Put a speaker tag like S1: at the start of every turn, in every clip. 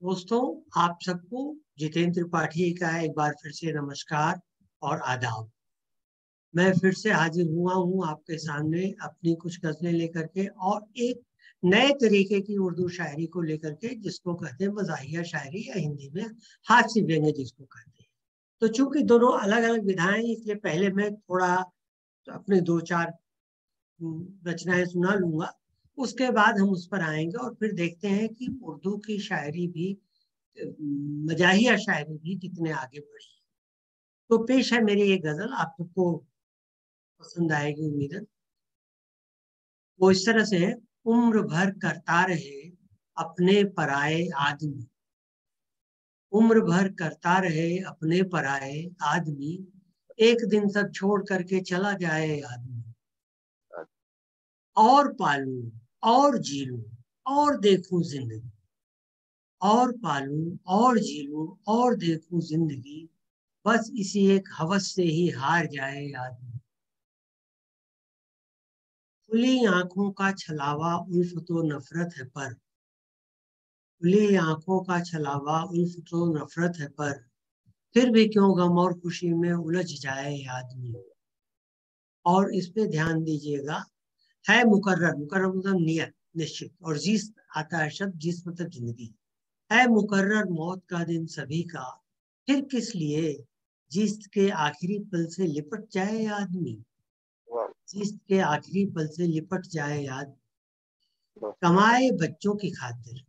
S1: दोस्तों, आप सबको जितेंद्र त्रिपाठी का एक बार फिर से नमस्कार और आदाब। मैं फिर से हाजिर हुआ हूँ आपके सामने अपनी कुछ गजलें लेकर के और एक नए तरीके की उर्दू शायरी को लेकर के, जिसको कहते हैं मज़ाहिया शायरी या हिंदी में हास्य व्यंग्य जिसको कहते हैं। तो चूंकि दोनों अलग अलग विधाएं, इसलिए पहले मैं थोड़ा अपने दो चार रचनाएं सुना लूंगा। उसके बाद हम उस पर आएंगे और फिर देखते हैं कि उर्दू की शायरी भी, मजाहिया शायरी भी कितने आगे बढ़ी है। तो पेश है मेरी एक गजल, आप सबको पसंद आएगी उम्मीद है। वो इस तरह से है। उम्र भर करता रहे अपने पराए आदमी, उम्र भर करता रहे अपने पराए आदमी, एक दिन सब छोड़ करके चला जाए आदमी। और पालूं और जी लूं और देखूं जिंदगी, और पालूं और जी लूं और देखूं जिंदगी, बस इसी एक हवस से ही हार जाए आदमी। खुली आंखों का छलावा उल्फ तो नफरत है पर, खुली आंखों का छलावा उल्फ तो नफरत है पर, फिर भी क्यों गम और खुशी में उलझ जाए आदमी। और इस पे ध्यान दीजिएगा, है मुकर्रर, मुकर्रर मतलब नियत, निश्चित, और जिस आता है शब्द जिस मतलब जिंदगी। है मुकर्रर मौत का दिन सभी का, फिर किस लिए जिसके आखिरी पल से लिपट जाए आदमी, जिसके आखिरी पल से लिपट जाए आदमी। कमाए बच्चों की खातिर,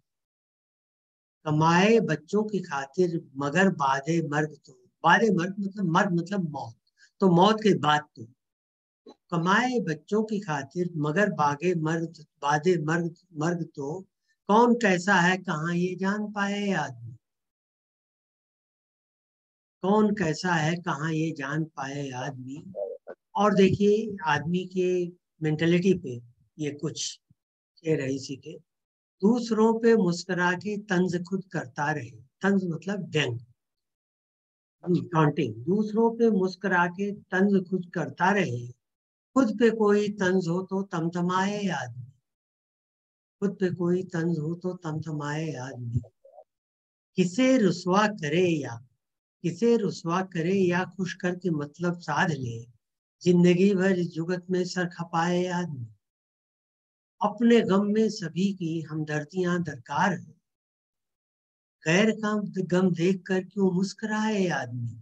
S1: कमाए बच्चों की खातिर मगर बादे मर्ग तो, बादे मर्ग मतलब मर्ग मतलब मौत, तो मौत के बाद तो, कमाए बच्चों की खातिर मगर बागे मर्ग, बादे मर्ग मर्ग तो, कौन कैसा है कहाँ ये जान पाए आदमी। कौन कैसा है कहाँ ये जान पाए आदमी। और देखिए आदमी के मेंटेलिटी पे ये कुछ शेर है इसी के। दूसरों पे मुस्कुरा के तंज खुद करता रहे, तंज मतलब व्यंग, टॉन्टिंग। दूसरों पे मुस्कुरा के तंज खुद करता रहे, खुद पे कोई तंज हो तो तमतमाए आदमी, खुद पे कोई तंज हो तो तमतमाए आदमी। किसे रुसवा करे या, किसे रुसवा करे या खुश करके मतलब साध ले, जिंदगी भर इस जुगत में सर खपाए आदमी। अपने गम में सभी की हमदर्दियां दरकार है, गैर का गम देख कर क्यों मुस्कुराए आदमी।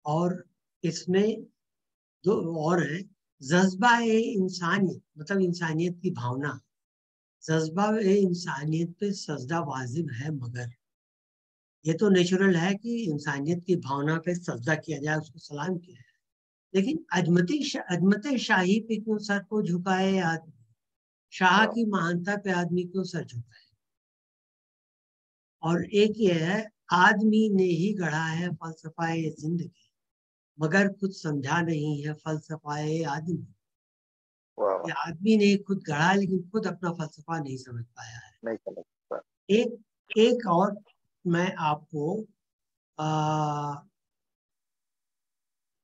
S1: और इसमें दो और है। जज्बा ए इंसानियत मतलब इंसानियत की भावना, जज्बा ए इंसानियत पे सजदा वाजिब है मगर, ये तो नेचुरल है कि इंसानियत की भावना पे सजदा किया जाए, उसको सलाम किया जाए, लेकिन अजमत शाही पे क्यों सर को झुकाए आदमी, शाह की महानता पे आदमी क्यों सर झुकाए। और एक ये है, आदमी ने ही गढ़ा है फलसफाए जिंदगी, मगर कुछ समझा नहीं है फलसफाए आदमी। ये आदमी ने खुद गढ़ा लेकिन खुद अपना फलसफा नहीं समझ पाया है।
S2: नहीं समझ पा।
S1: एक एक और मैं आपको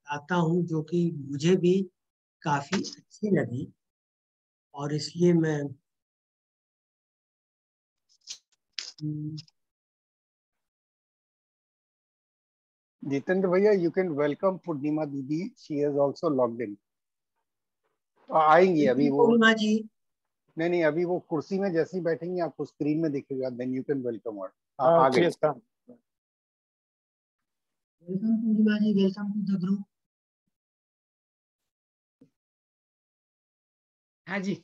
S1: आता हूँ जो कि मुझे भी काफी अच्छी लगी, और इसलिए मैं
S2: जितेंद्र भैया, यू कैन वेलकम पूर्णिमा दीदी, she is also logged in. आएंगी अभी वो,
S1: पूर्णिमा जी।
S2: नहीं अभी वो कुर्सी में जैसे ही बैठेंगी आपको स्क्रीन में दिखेगा, देन यू कैन वेलकम और आ गई।
S1: Welcome Purnima ji, welcome to the group.
S3: हाँ जी,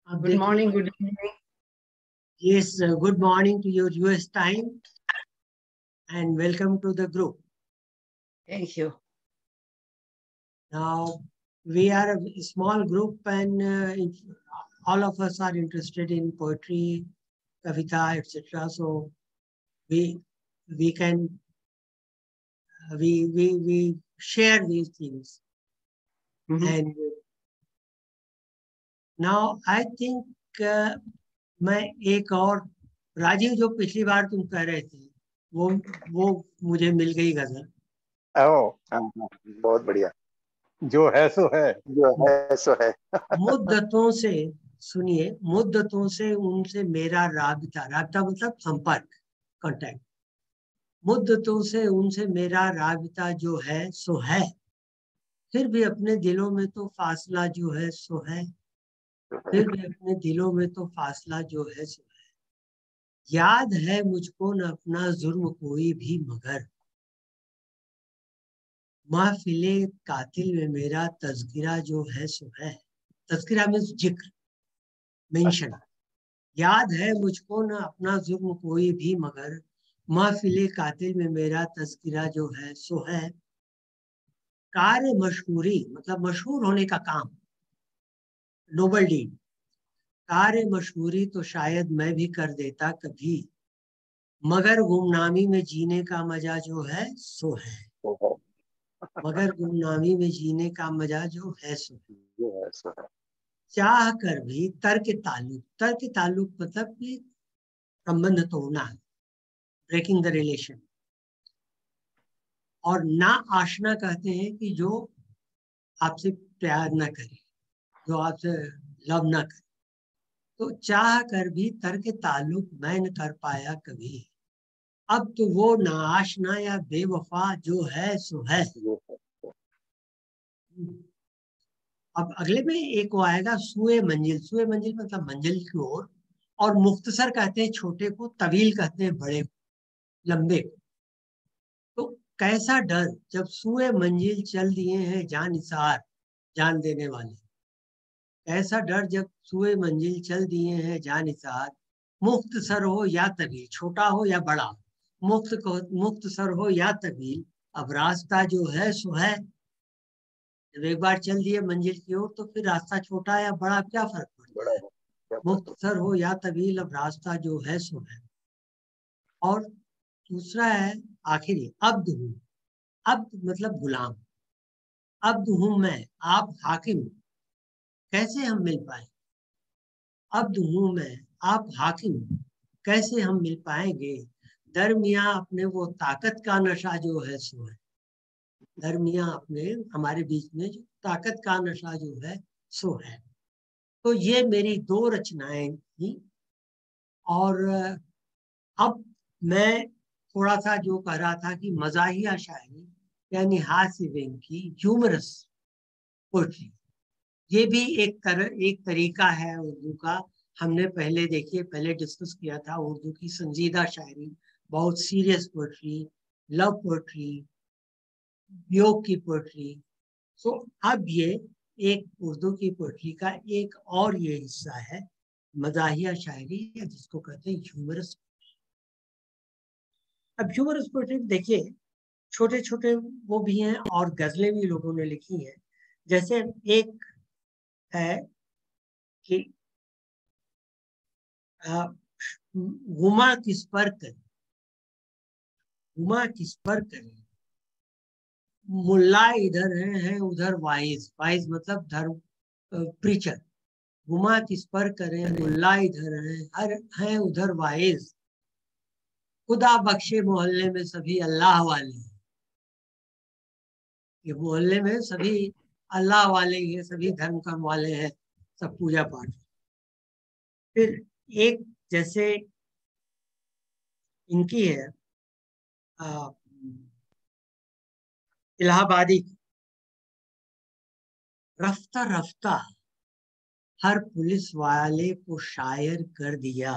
S1: अब
S3: good morning, good evening.
S1: Yes, good morning to your US time and welcome to the group.
S3: Thank you.
S1: Now, we are a small group and all of us are interested in poetry, kavita, etc. So we can we share these things. And now I think मैं एक और, राजीव जो पिछली बार तुम कह रहे थे वो मुझे मिल गई गजल।
S2: बहुत बढ़िया। जो है सो है, जो है सो है।
S1: मुद्दतों से सुनिए, मुद्दतों से उनसे मेरा राबिता, राबिता मतलब संपर्क, कांटेक्ट। मुद्दतों से उनसे मेरा राबिता जो है सो है, फिर भी अपने दिलों में तो फासला जो है सो है, फिर भी अपने दिलों में तो फासला जो है सो है। याद है मुझको न अपना जुर्म कोई भी, मगर महफिले कातिल में मेरा तज़किरा जो है सो है। तज़किरा में जिक्र, मेंशन। याद है मुझको न अपना जुर्म कोई भी, मगर महफिले कातिल में मेरा तज़किरा जो है सो है। कार्य मशहूरी मतलब मशहूर होने का काम, नोबल डीड। कार्य मशहूरी तो शायद मैं भी कर देता कभी, मगर गुमनामी में जीने का मजा जो है सो है। मगर गुमनामी में जीने का मजा जो है सो है। चाह कर भी तर्क ताल्लुक मतलब कि संबंध तोड़ना, ब्रेकिंग द रिलेशन। और ना आशना कहते हैं कि जो आपसे प्यार न करे, जो आपसे लव न करे। तो चाह कर भी तर्क ताल्लुक मैं न कर पाया कभी, अब तो वो नाआशना या बेवफा जो है सो है। अब अगले में एक वो आएगा, सुए मंजिल। सुए मंजिल मतलब मंजिल की ओर। और मुख्तसर कहते हैं छोटे को, तवील कहते हैं बड़े को, लंबे को। तो कैसा डर जब सुए मंजिल चल दिए हैं जानिसार, जान देने वाले। ऐसा डर जब सुए मंजिल चल दिए हैं जानिसार, मुख्तसर हो या तवील, छोटा हो या बड़ा, मुख्तसर हो या तवील, अब रास्ता जो है सो है। जब एक बार चल दिए मंजिल की ओर तो फिर रास्ता छोटा या बड़ा क्या फर्क पड़ता है। मुख्तसर हो या तवील, अब रास्ता जो है सो है। और दूसरा है आखिरी, अब्द हूँ। अब्द मतलब गुलाम। अब्द हूँ मैं, आप हाकिम, कैसे हम मिल पाए। अब्द हूँ मैं, आप हाकिम, कैसे हम मिल पाएंगे। दरमियाँ अपने वो ताकत का नशा जो है सो है। दरमियाँ अपने हमारे बीच में जो ताकत का नशा जो है सो है। तो ये मेरी दो रचनाएं थी। और अब मैं थोड़ा सा जो कह रहा था कि मजाहिया शायरी यानी हास्य व्यंग की, ह्यूमरस पोएट्री, ये भी एक तरीका है उर्दू का। हमने पहले देखिए, पहले डिस्कस किया था उर्दू की संजीदा शायरी, बहुत सीरियस पोएट्री, लव पोएट्री, योग की पोएट्री। सो अब ये एक उर्दू की पोएट्री का एक और ये हिस्सा है, मजाहिया शायरी, या जिसको कहते हैं ह्यूमरस। अब ह्यूमरस पोएट्री देखिए, छोटे छोटे वो भी हैं और गजलें भी लोगों ने लिखी हैं। जैसे एक है कि गुमा किस पर करे, गुमा किस पर करे, मुल्ला इधर है उधर वाइज, वाइज मतलब धर्म, प्रीचर। गुमा किस पर करे, मुल्ला इधर हर है उधर वाइज, खुदा बख्शे मोहल्ले में सभी अल्लाह वाले हैं। ये मोहल्ले में सभी अल्लाह वाले ही है, सभी धर्म कर्म वाले हैं, सब पूजा पाठ। फिर एक जैसे इनकी है इलाहाबादी, रफ्ता रफ्ता हर पुलिस वाले को शायर कर दिया,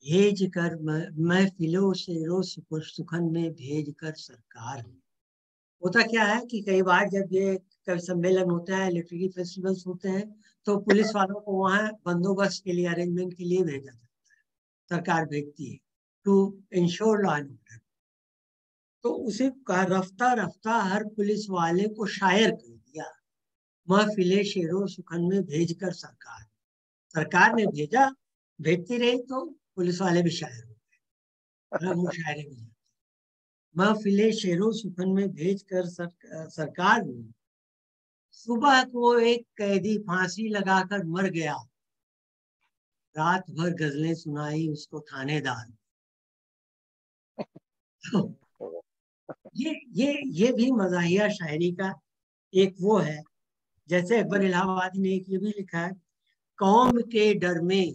S1: भेज कर महफिलों शेरों सुखन में भेज कर सरकार। होता क्या है कि कई बार जब ये कवि सम्मेलन होता है, लिटरेरी फेस्टिवल्स होते हैं, तो पुलिस वालों को वहाँ बंदोबस्त के लिए, अरेंजमेंट के लिए भेजा जाता है, सरकार भेजती है to ensure law and order. तो उसे रफ्ता रफ्ता हर पुलिस वाले को शायर कर दिया, महफिले शेरों सुखन में भेजकर सरकार। सरकार ने भेजा, भेजती रही तो पुलिस वाले भी शायर हो गए, मुशायरे में जाते। महफिले शेरों सुखन में भेजकर सरकार ने, सुबह को एक कैदी फांसी लगाकर मर गया, रात भर गजलें सुनाई उसको थानेदार। तो ये भी मजाहिया शायरी का एक वो है। जैसे अकबर इलाहाबादी ने एक ये भी लिखा है कौम के डर में,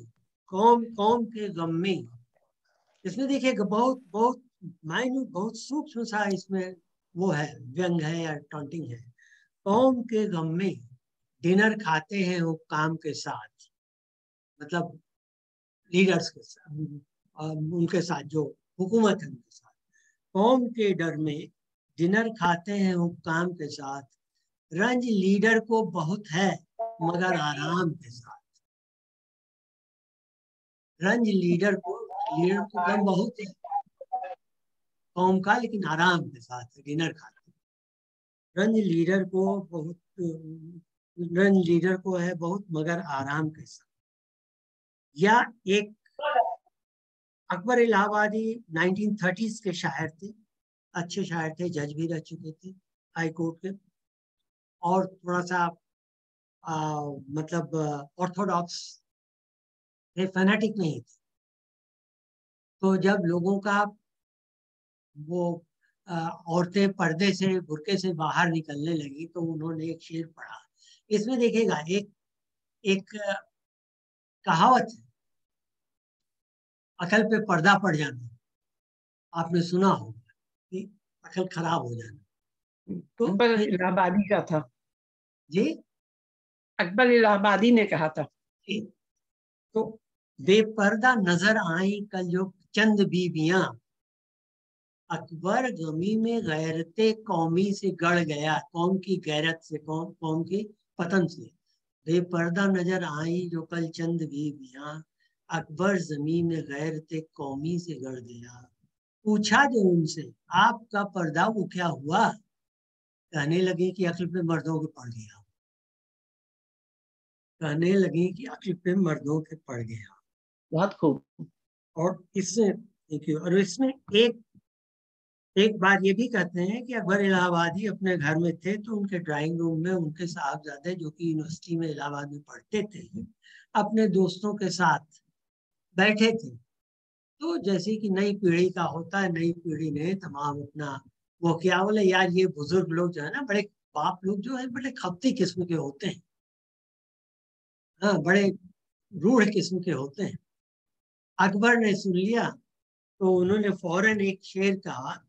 S1: कौम कौम के गम में। इसमें देखिएगा बहुत बहुत माइन्यूट, बहुत सूक्ष्म सा इसमें वो है, व्यंग है या टॉन्टिंग है। कौम के गम में डिनर खाते हैं वो काम के साथ, मतलब लीडर्स के साथ, उनके साथ जो हुकूमत है उनके साथ। कौम के डर में डिनर खाते हैं वो काम के साथ, रंज लीडर को बहुत है मगर आराम के साथ। रंज लीडर को गम बहुत है कौम का, लेकिन आराम के साथ डिनर खाते हैं। रंज लीडर को है बहुत मगर आराम के साथ। या एक अकबर इलाहाबादी 1930s के शायर थे, अच्छे शायर थे, जज भी रह चुके थे हाई कोर्ट के, और थोड़ा सा मतलब ऑर्थोडॉक्स थे, फैनेटिक नहीं थे। तो जब लोगों का वो औरतें पर्दे से, बुर्के से बाहर निकलने लगी, तो उन्होंने एक शेर पढ़ा। इसमें देखिएगा एक एक कहावत है, अकल पे पर्दा पड़ जाना, आपने सुना होगा कि अकल खराब हो जाना। तो
S3: अकबर इलाहाबादी का था।
S1: जी,
S3: अकबर इलाहाबादी ने कहा था।
S1: जी। तो बेपर्दा नजर आई कल जो चंद बीबियां, अकबर गमी में गैरते कौमी से गड़ गया, कौम की गैरत से, कौम की पतन से। बेपर्दा नजर आई जो कल चंद बीबियां, अकबर जमी में गैरते कौमी से गड़ गया। पूछा जो उनसे आपका पर्दा वो क्या हुआ, कहने लगे कि अक्ल पे मर्दों के पड़ गया। कहने लगे कि अक्ल पे मर्दों के पड़ गया।
S3: बहुत खूब।
S1: और इससे देखिए, और इसमें एक बात ये भी कहते हैं कि अकबर इलाहाबादी अपने घर में थे, तो उनके ड्राइंग रूम में उनके साहबजादे, जो कि यूनिवर्सिटी में इलाहाबाद में पढ़ते थे, अपने दोस्तों के साथ बैठे थे। तो जैसे कि नई पीढ़ी का होता है, नई पीढ़ी ने तमाम अपना वो क्या बोले यार, ये बुजुर्ग लोग जो है ना, बड़े बाप लोग जो है, बड़े खपती किस्म के होते हैं, हाँ, बड़े रूढ़ किस्म के होते हैं। अकबर ने सुन लिया, तो उन्होंने फौरन एक शेर कहा,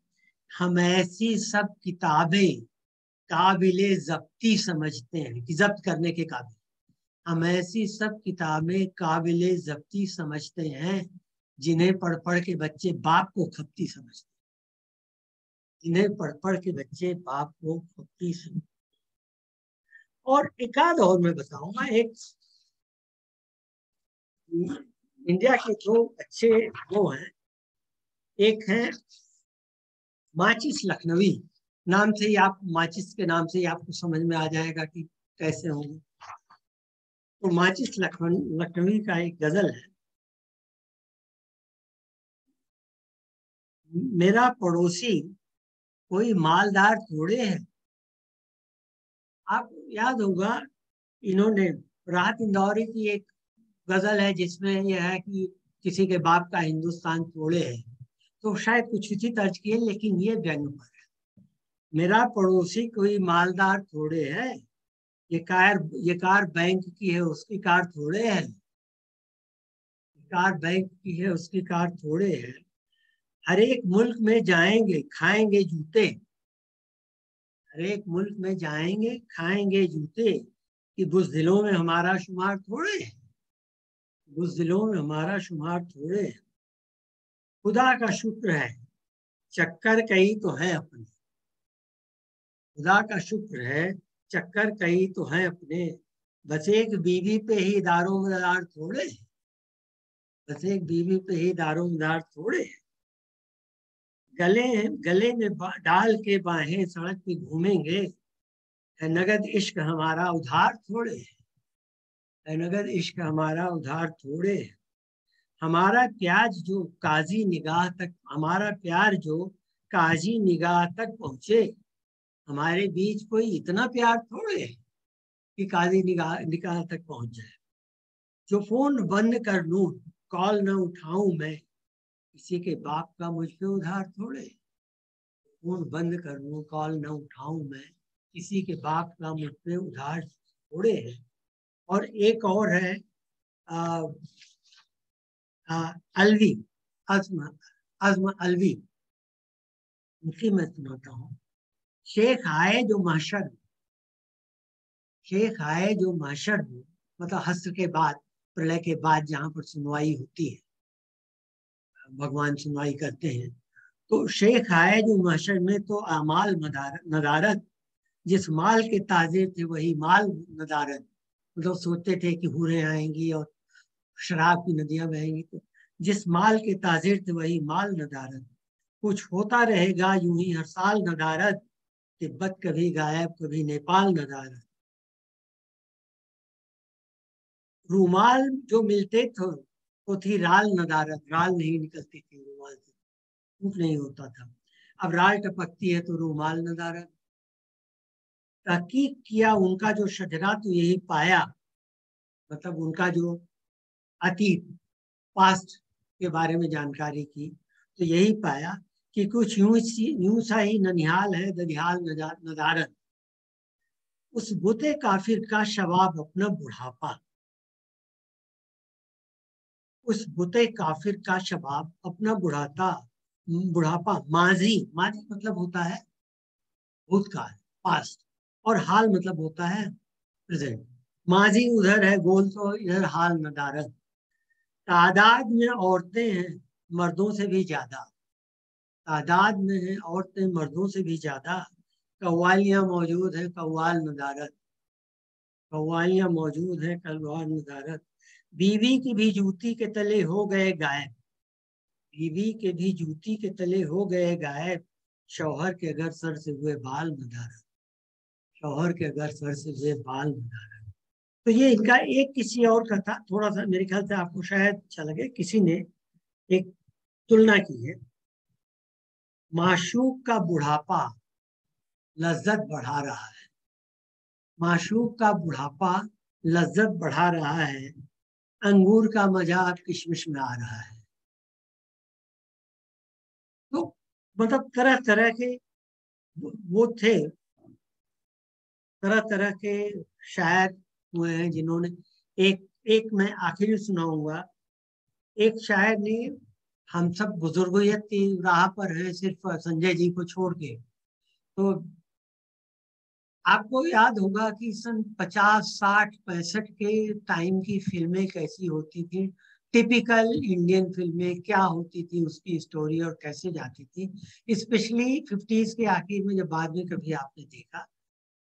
S1: हम ऐसी सब किताबें काबिले जब्ती समझते हैं, कि जब्त करने के काबिल। हम ऐसी सब किताबें काबिले जब्ती समझते हैं, जिन्हें पढ़ पढ़ के बच्चे बाप को खपती समझते हैं। जिन्हें पढ़ पढ़ के बच्चे बाप को खपती समझते। और एक आध और मैं बताऊंगा, एक इंडिया के दो अच्छे वो हैं। एक है माचिस लखनवी, नाम से ही आप, माचिस के नाम से ही आपको समझ में आ जाएगा कि कैसे होंगे। तो माचिस लखनवी का एक गजल है, मेरा पड़ोसी कोई मालदार थोड़े है। आप याद होगा, इन्होंने राहत इंदौरी की एक गजल है जिसमें यह है कि किसी के बाप का हिंदुस्तान थोड़े है। तो शायद कुछ उसी तर्ज की है, लेकिन ये व्यंग पर है। मेरा पड़ोसी कोई मालदार थोड़े है, ये कार बैंक की है उसकी कार थोड़े है, कार बैंक की है उसकी कार थोड़े है। हर एक मुल्क में जाएंगे खाएंगे जूते, हर एक मुल्क में जाएंगे खाएंगे जूते, कि बुज़दिलों में हमारा शुमार थोड़े है, बुज़दिलों में हमारा शुमार थोड़े है। खुदा का शुक्र है चक्कर कई तो है अपने, खुदा का शुक्र है चक्कर कई तो है अपने, बस एक बीवी पे ही दारोमदार थोड़े है, बस एक बीवी पे ही दारोमदार थोड़े है। गले गले में डाल के बाहें सड़क पे घूमेंगे, नगद इश्क हमारा उधार थोड़े है, नगद इश्क हमारा उधार थोड़े है। हमारा प्यार जो काजी निगाह तक, हमारा प्यार जो काजी निगाह तक पहुंचे, हमारे बीच कोई इतना प्यार थोड़े है कि काजी निगाह तक पहुंच जाए। जो फोन बंद कर लूं कॉल न उठाऊं मैं, किसी के बाप का मुझ पे उधार थोड़े, फोन बंद कर लूं कॉल न उठाऊं मैं, किसी के बाप का मुझ पे उधार थोड़े है। और एक और है, अलवी, अज़्म अलवी, उनकी मैं सुनाता हूँ। शेख आए जो महशर में, शेख आए जो महशर में, मतलब हश्र के बाद, प्रलय के बाद जहाँ पर सुनवाई होती है, भगवान सुनवाई करते हैं, तो शेख आए जो महशर में तो आमाल नदारत, जिस माल के ताजिर थे वही माल नदारत। मतलब सोचते थे कि हूरें आएंगी और शराब की नदियां बहेंगी, तो जिस माल के ताजिर थे वही माल नदारत। कुछ होता रहेगा यूं ही हर साल नदारत, तिब्बत कभी गायब कभी नेपाल नदारत। रूमाल जो मिलते थे तो थी राल नदारत, राल नहीं निकलती थी रूमाल से, धूप नहीं होता था। अब राल टपकती है तो रूमाल नदारत। तहकीक किया उनका जो शजरा तो यही पाया, मतलब उनका जो अतीत, पास्ट के बारे में जानकारी की तो यही पाया कि कुछ यूं सा ही ननिहाल है दनिहाल नदारत। उस बुते काफिर का शबाब अपना बुढ़ापा, उस बुते काफिर का शबाब अपना बुढ़ापा। माजी, माजी मतलब होता है भूतकाल, पास्ट, और हाल मतलब होता है प्रेजेंट। माजी उधर है गोल तो इधर हाल नदारत। तादाद में औरतें हैं मर्दों से भी ज्यादा, तादाद में है औरतें मर्दों से भी ज्यादा। कव्वालियां मौजूद हैं कव्वाल नदारत, कव्वालियां मौजूद हैं कव्वाल नदारत। बीवी की भी जूती के तले हो गए गायब, बीवी के भी जूती के तले हो गए गायब। शौहर के अगर सर से हुए बाल नदारत, शौहर के अगर सर से हुए बाल नदारत। तो ये इनका एक किसी और का था, थोड़ा सा मेरे ख्याल से आपको शायद अच्छा लगे। किसी ने एक तुलना की है, माशूक का बुढ़ापा लज्जत बढ़ा रहा है, माशूक का बुढ़ापा लज्जत बढ़ा रहा है, अंगूर का मजा अब किशमिश में आ रहा है। तो मतलब तरह तरह के वो थे, तरह तरह के शायर हुए हैं जिन्होंने, एक एक मैं आखिरी सुनाऊंगा। एक शायर ने, हम सब बुजुर्गियत की राह पर हैं सिर्फ संजय जी को छोड़ के, तो आपको याद होगा कि सन 50, 60, 65 के टाइम की फिल्में कैसी होती थी, टिपिकल इंडियन फिल्में क्या होती थी, उसकी स्टोरी और कैसे जाती थी। स्पेशली 50s के आखिर में जब बाद में कभी आपने देखा,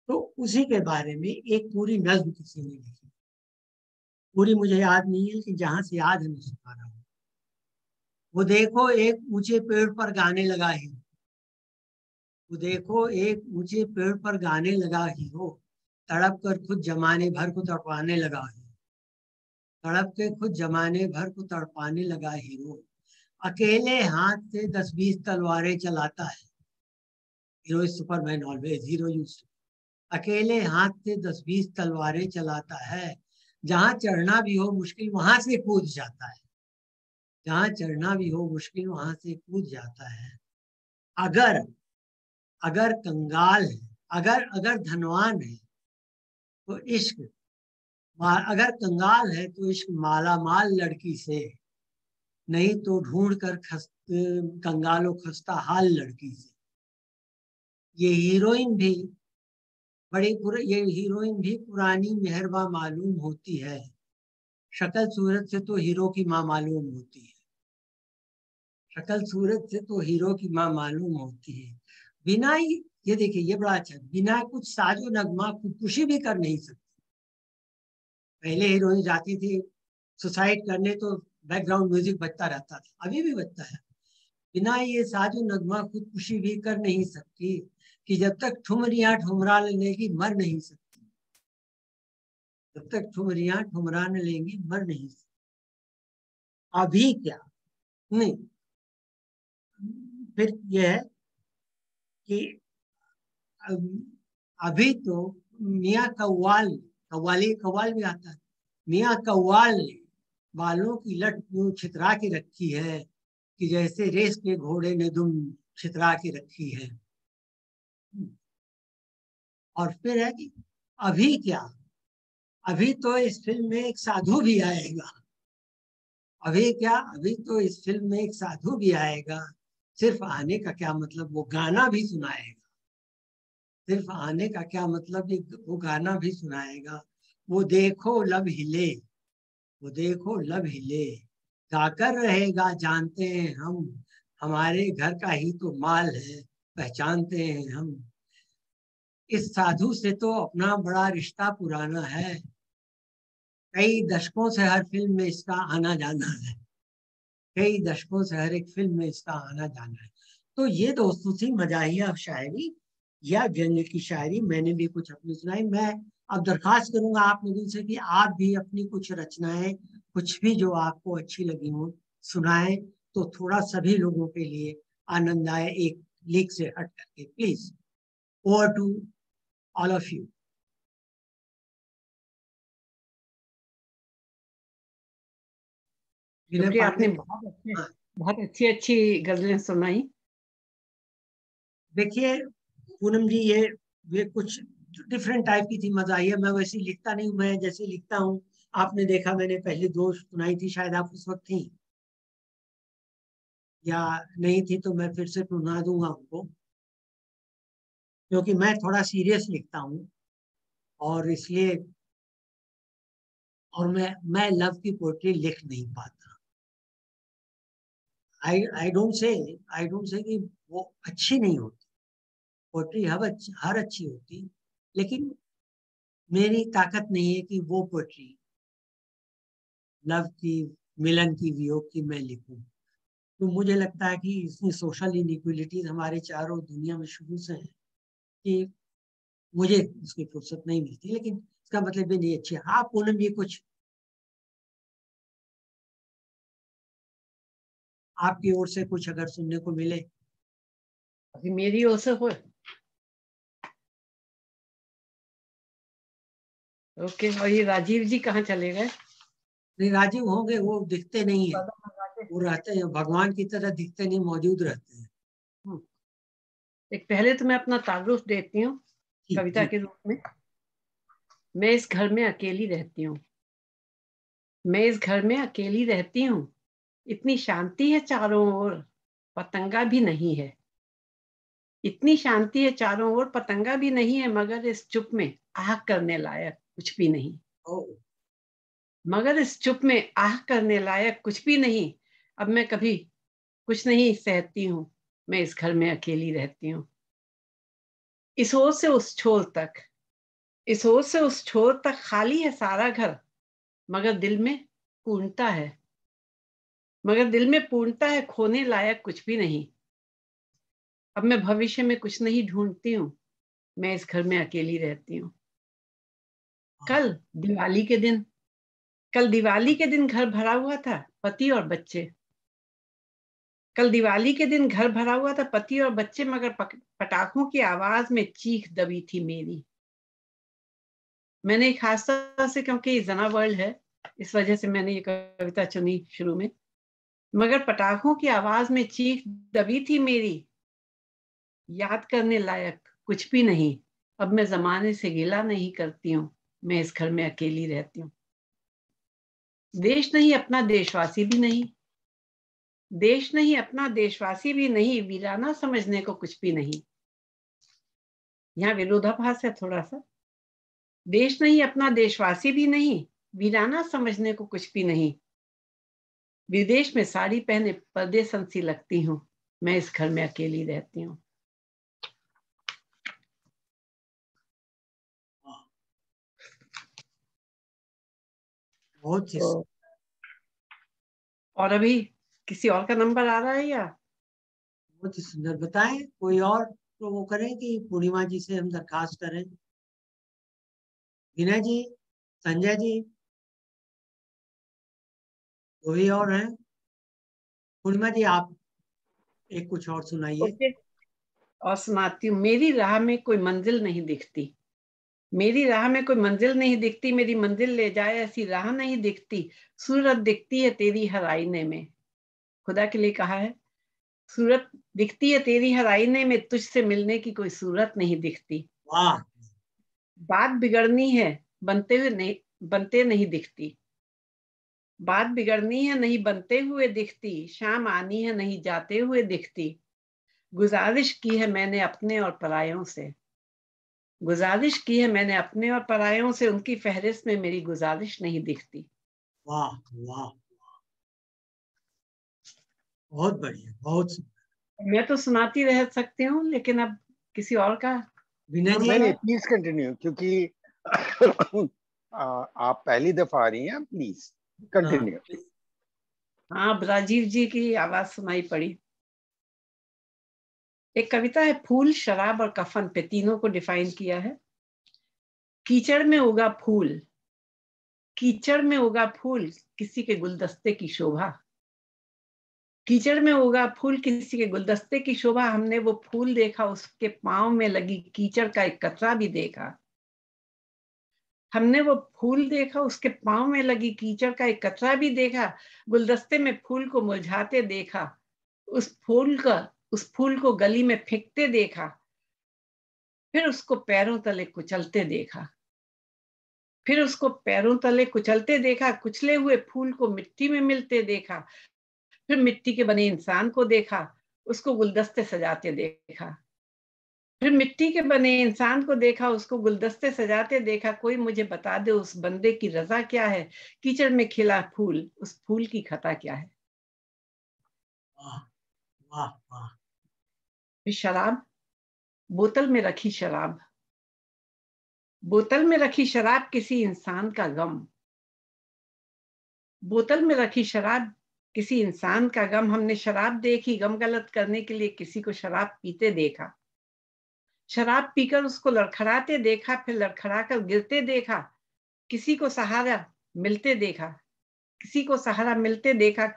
S1: तो उसी के बारे में एक पूरी नज्म किसी ने लिखी। पूरी मुझे याद नहीं है कि जहां से याद है मैं सुना रहा हूँ। वो देखो एक ऊंचे पेड़ पर गाने लगा ही, वो देखो एक ऊंचे पेड़ पर गाने लगा हीरो, तड़प कर खुद जमाने भर को तड़पाने लगा ही, तड़प के खुद जमाने भर को तड़पाने लगा हीरो। अकेले हाथ से 10-20 तलवारें चलाता है, hero is Superman always, hero used, अकेले हाथ से 10-20 तलवारें चलाता है। जहां चढ़ना भी हो मुश्किल वहां से कूद जाता है, जहां चढ़ना भी हो मुश्किल वहां से कूद जाता है। अगर अगर कंगाल है, अगर अगर धनवान है तो इश्क, अगर कंगाल है तो इश्क माला माल लड़की से, नहीं तो ढूंढ कर कंगालो खस्ता हाल लड़की से। ये हीरोइन भी ये हीरोइन भी पुरानी मेहरबा मालूम होती है, शक्ल सूरत से तो हीरो की माँ मालूम होती है, शक्ल सूरत से तो हीरो की माँ मालूम होती है। बिना ये देखिए ये बड़ा अच्छा, बिना कुछ साजो नगमा खुदकुशी भी कर नहीं सकती। पहले हीरोइन जाती थी सुसाइड करने तो बैकग्राउंड म्यूजिक बजता रहता था, अभी भी बजता है। बिना ये साजो नगमा खुदकुशी भी कर नहीं सकती, कि जब तक ठुमरियां ठुमरा लेगी मर नहीं सकती, जब तक ठुमरियां ठुमरा न लेंगी मर नहीं सकती। अभी क्या नहीं, फिर यह है कि अभी तो मियाँ कव्वाल, कव्वाल भी आता है, मियाँ कव्वाल ने बालों की लट यूं छितरा के रखी है, कि जैसे रेस के घोड़े ने दुम छितरा के रखी है। और फिर है कि अभी क्या, अभी तो इस फिल्म में एक साधु भी आएगा। अभी क्या, अभी तो इस फिल्म में एक साधु भी आएगा। सिर्फ आने का क्या मतलब, वो गाना भी सुनाएगा। सिर्फ आने का क्या मतलब, वो गाना भी सुनाएगा। वो देखो लब हिले, वो देखो लब हिले, गाकर रहेगा जानते हैं हम, हमारे घर का ही तो माल है, पहचानते हैं हम। इस साधु से तो अपना बड़ा रिश्ता पुराना है, कई दशकों से हर फिल्म में इसका आना जाना है। कई दशकों से हर एक फिल्म में इसका आना जाना है। तो ये दोस्तों थी मजाहिया शायरी या व्यंग्य की शायरी। मैंने भी कुछ अपनी सुनाई। मैं अब दरखास्त करूंगा आप लोगों से कि आप भी अपनी कुछ रचनाएं, कुछ भी जो आपको अच्छी लगी हो सुनाएं, तो थोड़ा सभी लोगों के लिए आनंद आए, एक लीक से हट करके। Please, over to all of you. Vinay
S3: क्योंकि
S1: पांडे।
S3: आपने
S1: हाँ,
S3: बहुत अच्छी अच्छी गजलें सुनाई।
S1: देखिए पूनम जी, ये कुछ डिफरेंट टाइप की थी मजाहिया। मैं वैसे लिखता नहीं हूँ, मैं जैसे लिखता हूँ आपने देखा, मैंने पहले दो सुनाई थी, शायद आप उस वक्त थी या नहीं थी, तो मैं फिर से सुना दूंगा उनको, क्योंकि मैं थोड़ा सीरियस लिखता हूँ और इसलिए, और मैं लव की पोएट्री लिख नहीं पाता। I don't say, I don't say कि वो अच्छी नहीं होती, पोएट्री हर अच्छी होती, लेकिन मेरी ताकत नहीं है कि वो पोएट्री लव की, मिलन की, वियोग की मैं लिखूं। तो मुझे लगता है कि इसमें सोशल इनइक्वलिटीज हमारे चारों दुनिया में शुरू से है, कि मुझे उसकी फुर्सत नहीं मिलती, लेकिन इसका मतलब ये नहीं अच्छी। हाँ पूनम, ये कुछ आपकी ओर से कुछ अगर सुनने को मिले।
S3: अभी मेरी ओर से हो। ओके, और ये राजीव जी कहाँ चले गए?
S1: नहीं, राजीव होंगे, वो दिखते नहीं है। वो रहते हैं भगवान की तरह, दिखते नहीं, मौजूद रहते हैं।
S3: एक पहले तो मैं अपना तारुफ देती हूँ
S1: जी
S3: कविता
S1: जी।
S3: के रूप में। मैं इस घर में अकेली रहती हूँ, मैं इस घर में अकेली रहती हूँ, इतनी शांति है चारों ओर, पतंगा भी नहीं है। इतनी शांति है चारों ओर, पतंगा भी नहीं है, मगर इस चुप में आह करने लायक कुछ भी नहीं।
S1: ओ,
S3: मगर इस चुप में आह करने लायक कुछ भी नहीं। अब मैं कभी कुछ नहीं सहती हूँ, मैं इस घर में अकेली रहती हूँ। इस ओर से उस छोर तक, इस ओर से उस छोर तक खाली है सारा घर, मगर दिल में पूर्णता है, मगर दिल में पूर्णता है, खोने लायक कुछ भी नहीं। अब मैं भविष्य में कुछ नहीं ढूंढती हूँ, मैं इस घर में अकेली रहती हूँ। कल दिवाली के दिन, कल दिवाली के दिन घर भरा हुआ था पति और बच्चे। कल दिवाली के दिन घर भरा हुआ था पति और बच्चे, मगर पटाखों की आवाज में चीख दबी थी मेरी। मैंने एक खास तरह से, क्योंकि ये जना वर्ल्ड है, इस वजह से मैंने ये कविता चुनी शुरू में। मगर पटाखों की आवाज में चीख दबी थी मेरी, याद करने लायक कुछ भी नहीं। अब मैं जमाने से गिला नहीं करती हूँ, मैं इस घर में अकेली रहती हूँ। देश नहीं अपना देशवासी भी नहीं, देश नहीं अपना देशवासी भी नहीं, वीराना समझने को कुछ भी नहीं। यहाँ विरोधाभास है थोड़ा सा। देश नहीं अपना देशवासी भी नहीं, वीराना समझने को कुछ भी नहीं। विदेश में साड़ी पहने परदेसन सी लगती हूँ, मैं इस घर में अकेली रहती हूँ।
S1: बहुत ही,
S3: तो और अभी किसी और का नंबर आ रहा है या?
S1: बहुत ही सुंदर। बताएं कोई और, तो वो करें कि पूर्णिमा जी से हम दरखास्त करें। विनय जी, संजय जी, कोई और है? पूर्णिमा जी, आप एक कुछ और सुनाइए।
S3: ओके, और सुनाती हूँ। मेरी राह में कोई मंजिल नहीं दिखती, मेरी राह में कोई मंजिल नहीं दिखती, मेरी मंजिल ले जाए ऐसी राह नहीं दिखती। सूरत दिखती है तेरी हर आईने में, खुदा के लिए कहा है। सूरत दिखती है तेरी हर आईने में, तुझसे मिलने की कोई सूरत नहीं दिखती।
S1: वाह।
S3: बात बिगड़नी है बनते हुए नहीं, बनते नहीं दिखती, बात बिगड़नी है नहीं बनते हुए दिखती, शाम आनी है नहीं जाते हुए दिखती, गुजारिश की है मैंने अपने और परायों से, गुजारिश की है मैंने अपने और परायों से, उनकी फहरिस्त में मेरी गुजारिश नहीं दिखती।
S1: वाह वाह, बहुत बढ़िया, बहुत सुंदर।
S3: मैं तो सुनाती रह सकती हूँ, लेकिन अब किसी और का।
S1: विनय जी,
S2: नहीं नहीं, प्लीज कंटिन्यू, क्योंकि आप पहली दफा आ रही हैं, प्लीज कंटिन्यू।
S3: हाँ, राजीव जी की आवाज सुनाई पड़ी। एक कविता है, फूल, शराब और कफन पे तीनों को डिफाइन किया है। कीचड़ में उगा फूल, कीचड़ में उगा फूल किसी के गुलदस्ते की शोभा, कीचड़ में उगा फूल किसी के गुलदस्ते की शोभा, हमने वो फूल देखा, उसके पांव में लगी कीचड़ का एक कतरा भी देखा, हमने वो फूल देखा, उसके पांव में लगी कीचड़ का एक कतरा भी देखा, गुलदस्ते में फूल को मुरझाते देखा, उस फूल को गली में फेंकते देखा, फिर उसको पैरों तले कुचलते देखा, फिर उसको पैरों तले कुचलते देखा, कुचले हुए फूल को मिट्टी में मिलते देखा, फिर मिट्टी के बने इंसान को देखा, उसको गुलदस्ते सजाते देखा, फिर मिट्टी के बने इंसान को देखा, उसको गुलदस्ते सजाते देखा, कोई मुझे बता दे उस बंदे की रजा क्या है, कीचड़ में खिला फूल, उस फूल की खता क्या है।
S1: वाह वाह वाह।
S3: फिर शराब, बोतल में रखी शराब, बोतल में रखी शराब किसी इंसान का गम, बोतल में रखी शराब किसी इंसान का गम, हमने शराब देखी गम गलत करने के लिए किसी को शराब पीते देखा, शराब पीकर उसको लड़खड़ाते देखा, फिर लड़खड़ाकर गिरते देखा, किसी को सहारा मिलते देखा, किसी को सहारा मिलते देखा,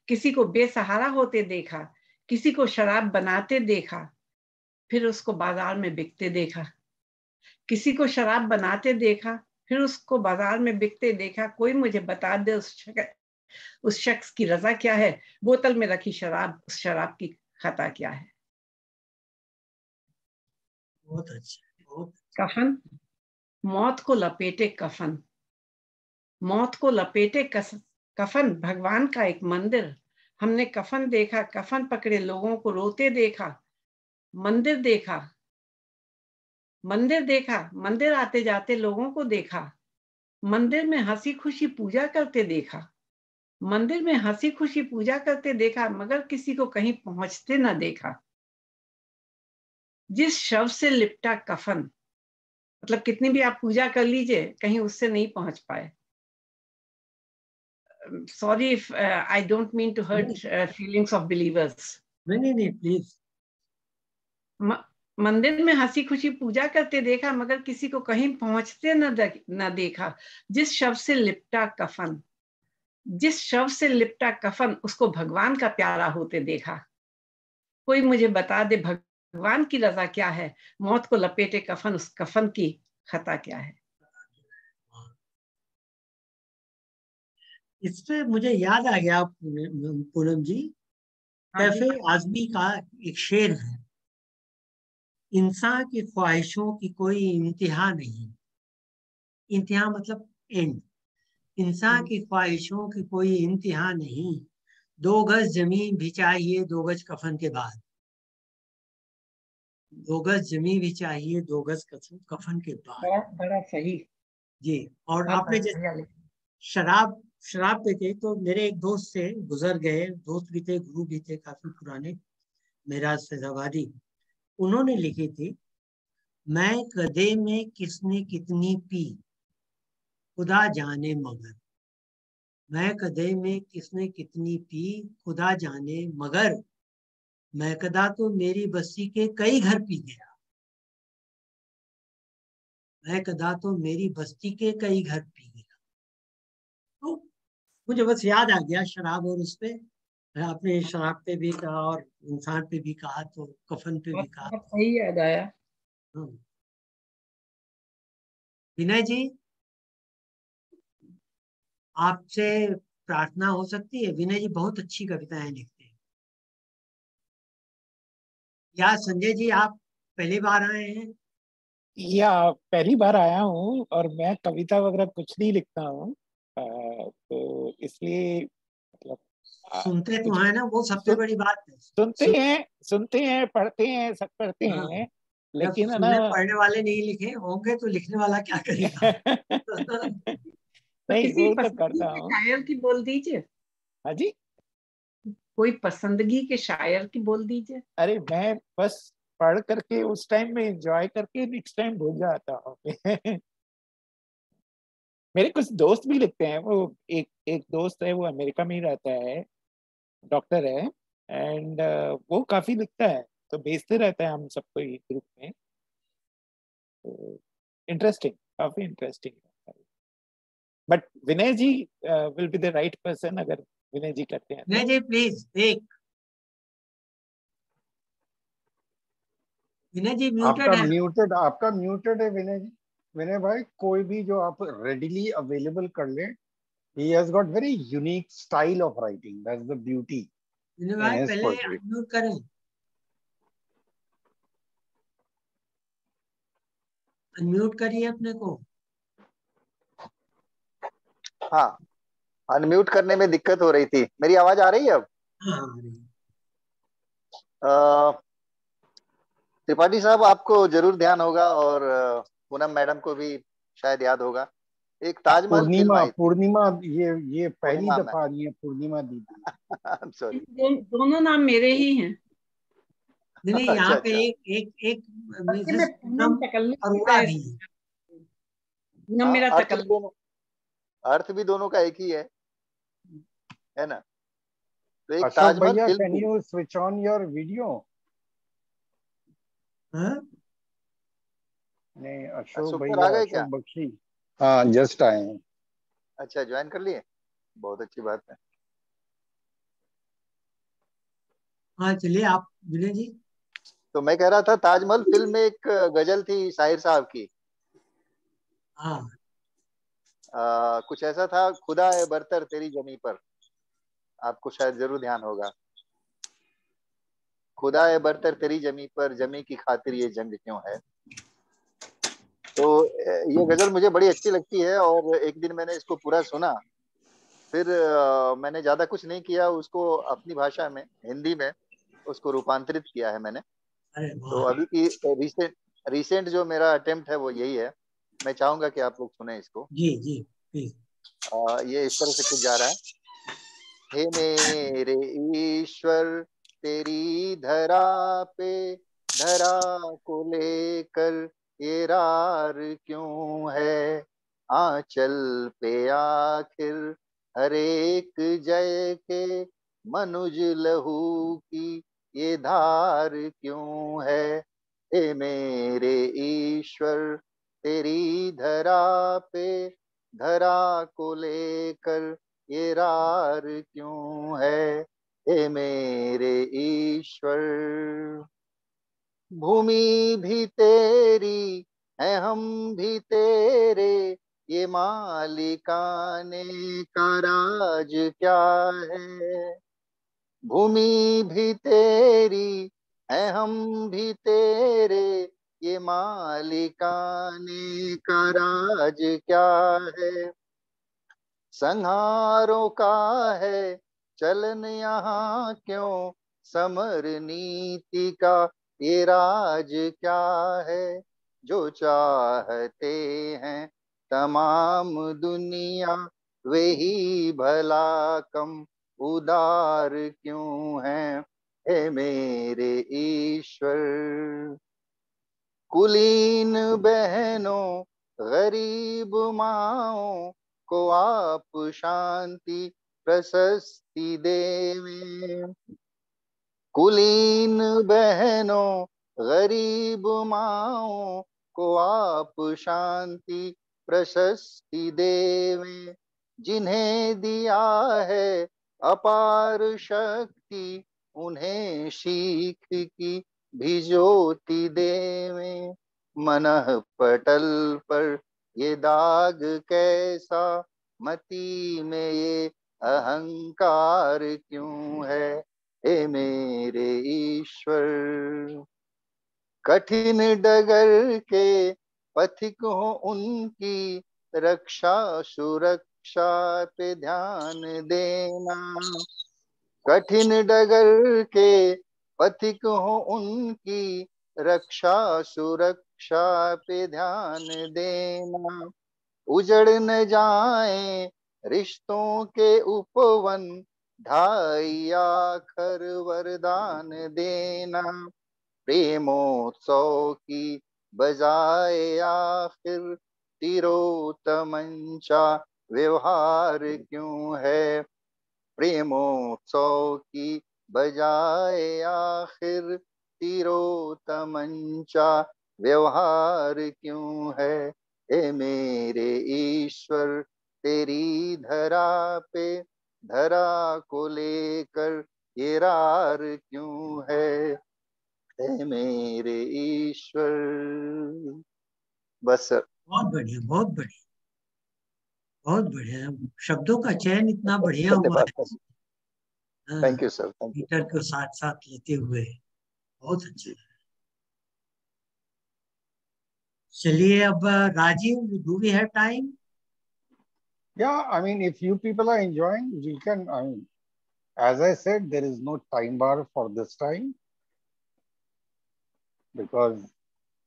S3: किसी को बेसहारा होते देखा, किसी को शराब बनाते देखा, फिर उसको बाजार में बिकते देखा, किसी को शराब बनाते देखा, फिर उसको बाजार में बिकते देखा, कोई मुझे बता दे उस शख्स की रजा क्या है, बोतल में रखी शराब, उस शराब की खता क्या है।
S1: बहुत अच्छा, बहुत।
S3: कफन, मौत को लपेटे कफन, मौत को लपेटे कफन भगवान का एक मंदिर, हमने कफन देखा, कफन पकड़े लोगों को रोते देखा, मंदिर देखा, मंदिर देखा, मंदिर आते जाते लोगों को देखा, मंदिर में हंसी खुशी पूजा करते देखा, मंदिर में हंसी खुशी पूजा करते देखा, मगर किसी को कहीं पहुंचते ना देखा, जिस शव से लिपटा कफन, मतलब कितनी भी आप पूजा कर लीजिए कहीं उससे नहीं पहुंच पाए। Sorry if I don't mean to hurt feelings of believers.
S1: नहीं नहीं, प्लीज।
S3: मंदिर में हंसी खुशी पूजा करते देखा, मगर किसी को कहीं पहुंचते न देखा, जिस शव से लिपटा कफन, जिस शव से लिपटा कफन उसको भगवान का प्यारा होते देखा, कोई मुझे बता दे भगवान की रजा क्या है, मौत को लपेटे कफन, उस कफन की खता क्या है।
S1: इससे मुझे याद आ गया पूनम जी, कैफे आजमी का एक शेर है, इंसान की ख्वाहिशों की कोई इंतहा नहीं, इंतहा मतलब एंड, इंसान की ख्वाहिशों की कोई इंतहा नहीं, 2 गज जमीन भी चाहिए 2 गज कफन के बाद, 2 गज जमीन भी चाहिए 2 गज कफन के बाद।
S3: बड़ा सही
S1: जी। और आपने जैसे शराब शराब पे थे, तो मेरे एक दोस्त से गुजर गए, दोस्त भी थे, गुरु भी थे काफी पुराने, मेराज फैजाबादी, उन्होंने लिखी थी, मैं कदे में किसने कितनी पी खुदा जाने मगर, मैं कदे में किसने कितनी पी खुदा जाने मगर, मैं कदा तो मेरी बस्ती के कई घर पी गया, मैं कदा तो मेरी बस्ती के कई घर पी गया। तो मुझे बस याद आ गया शराब, और उस पे आपने शराब पे भी कहा और इंसान पे भी कहा, तो कफन पे भी कहा।
S3: सही याद आया।
S1: विनय जी, आपसे प्रार्थना हो सकती है, विनय जी बहुत अच्छी कविताएं लिखते हैं। या संजय जी, आप पहली बार आए हैं?
S4: या पहली बार आया हूँ और मैं कविता वगैरह कुछ नहीं लिखता हूँ, तो इसलिए मतलब
S1: सुनते तो
S4: कुछ
S1: है ना, वो सबसे
S4: सुन,
S1: बड़ी बात है।
S4: सुनते हैं, पढ़ते हैं, सब करते
S1: हाँ,
S4: हैं,
S1: जब
S4: लेकिन है ना।
S1: सुनने पढ़ने वाले नहीं लिखे होंगे तो लिखने वाला क्या करेगा?
S3: तो
S4: नहीं,
S3: किसी
S4: वो तो
S3: पसंदगी
S4: करता
S3: के
S4: हूँ।
S3: शायर की बोल दीजिए।
S4: हाँ जी।
S3: कोई पसंदगी के शायर की बोल दीजिए।
S4: अरे मैं बस पढ़ करके उस टाइम में एंजॉय करके नेक्स्ट टाइम भूल जाता हूँ। मेरे कुछ दोस्त भी लिखते हैं। वो एक एक दोस्त है, वो अमेरिका में ही रहता है, डॉक्टर है, एंड वो काफी लिखता है, तो भेजते रहता है हम सबको ये ग्रुप में। तो इंटरेस्टिंग, काफी interesting. But Vinay ji will be the right person अगर विनय जी करते हैं
S1: नहीं
S4: तो।
S1: जी, प्लीज एक विनय जी म्यूटेड है।
S2: आपका म्यूटेड है विनय जी। विनय भाई, कोई भी जो आप रेडिली अवेलेबल कर ले, he has got very unique style of writing. That's the beauty
S1: Vinay
S2: in
S1: भाई
S2: his
S1: पहले
S2: poetry.
S1: अनम्यूट करें, अनम्यूट करिए अपने को।
S5: हाँ, अनम्यूट करने में दिक्कत हो रही थी। मेरी आवाज आ रही है अब?
S1: हाँ हाँ, आ रही है।
S5: अ, त्रिपाठी साहब, आपको जरूर ध्यान होगा और पूनम मैडम को भी शायद याद होगा। एक ताजमहल फिल्म
S2: पूर्णिमा,
S5: आई थी।
S2: पूर्णिमा, ये पहली
S5: पूर्णिमा मैम।
S2: दफा आ रही है पूर्णिमा दीदी।
S5: सॉरी।
S3: दोनों नाम मेरे ही हैं।
S1: नहीं नहीं,
S5: अच्छा
S1: यहाँ पे
S5: अच्छा।
S1: एक एक एक
S3: बल्कि
S1: मिसेस
S3: मैं पूनम
S1: पूनम
S3: तकल्लुफ़
S1: अरोड़ा
S3: मेरा
S1: भी है।
S3: पूनम
S5: हाँ,
S3: मेरा
S5: अर्थ भी
S3: तकल्लुफ़।
S5: दोनों, अर्थ भी दोनों का एक ही है ना? तो एक
S2: अशोक
S5: ताजमहल
S2: भैया,
S5: फिल्म
S2: कैन
S5: थी।
S2: You switch on your video?
S1: हाँ?
S2: नहीं, अशोक
S5: अशोक सर आ
S2: भैया,
S5: गए क्या?
S2: अशोक बख्शी। हाँ, जस्ट आए हैं।
S5: अच्छा, ज्वाइन कर लिए, बहुत अच्छी बात है।
S1: हाँ चलिए आप विनय जी।
S5: तो मैं कह रहा था, ताजमहल फिल्म में एक गजल थी शाहिर साहब की।
S1: हाँ
S5: कुछ ऐसा था, खुदा है बरतर तेरी जमी पर। आपको शायद जरूर ध्यान होगा। खुदा है बरतर तेरी जमी पर, जमी की खातिर ये जंग क्यों है। तो ये गजल मुझे बड़ी अच्छी लगती है, और एक दिन मैंने इसको पूरा सुना। फिर मैंने ज्यादा कुछ नहीं किया, उसको अपनी भाषा में, हिंदी में उसको रूपांतरित किया है मैंने।
S1: अरे
S5: तो
S1: वाह।
S5: अभी की रिसेंट रिसेंट जो मेरा अटेम्प्ट है वो यही है। मैं चाहूंगा कि आप लोग सुने इसको।
S1: जी जी प्लीज।
S5: ये इस तरह से कुछ जा रहा है। हे मेरे ईश्वर, तेरी धरा पे, धरा को लेकर ये रार क्यों है। आंचल पे आखिर हर एक जय के, मनुज लहू की ये धार क्यों है। हे मेरे ईश्वर, तेरी धरा पे, धरा को लेकर ये रार क्यों है। हे मेरे ईश्वर, भूमि भी तेरी है, हम भी तेरे, ये मालिकाने का राज क्या है। भूमि भी तेरी है, हम भी तेरे, ये मालिकाने का राज क्या है। संहारों का है चलन यहाँ क्यों, समर नीति का ये राज क्या है। जो चाहते हैं तमाम दुनिया, वे ही भला कम उदार क्यों हैं। हे मेरे ईश्वर, कुलीन बहनों, गरीब माओ को आप शांति प्रशस्ति देवें। कुलीन बहनों, गरीब माओ को आप शांति प्रशस्ति देवें। जिन्हें दिया है अपार शक्ति, उन्हें शीख की भी ज्योति देवें। मनः पटल पर ये दाग कैसा, मति में ये अहंकार क्यों है। हे मेरे ईश्वर, कठिन डगर के पथिक हो उनकी रक्षा सुरक्षा पे ध्यान देना। कठिन डगर के पथिक हो उनकी रक्षा सुरक्षा पे ध्यान देना। उजड़ न जाए रिश्तों के उपवन, ढाई आखर वरदान देना। प्रेमोत्सव की बजाय आखिर तिरोतमंचा व्यवहार क्यों है। प्रेमोत्सव की बजाय आखिर तिरोतमंचा व्यवहार क्यों है। ए मेरे ईश्वर तेरी धरा को लेकर ये रार क्यों है। ए मेरे ईश्वर। बस सर।
S1: बहुत बढ़िया, बहुत बढ़िया, बहुत बढ़िया। शब्दों का चयन इतना बढ़िया हुआ
S5: धन्यवाद।
S1: है। हाँ,
S5: thank you sir, thank you.
S1: Peter को साथ साथ लेते हुए बहुत अच्छे। चलिए अब Rajiv, do we have time?
S2: Yeah, I mean, if you people are enjoying, we can, I mean, as I said, there is no time bar for this time because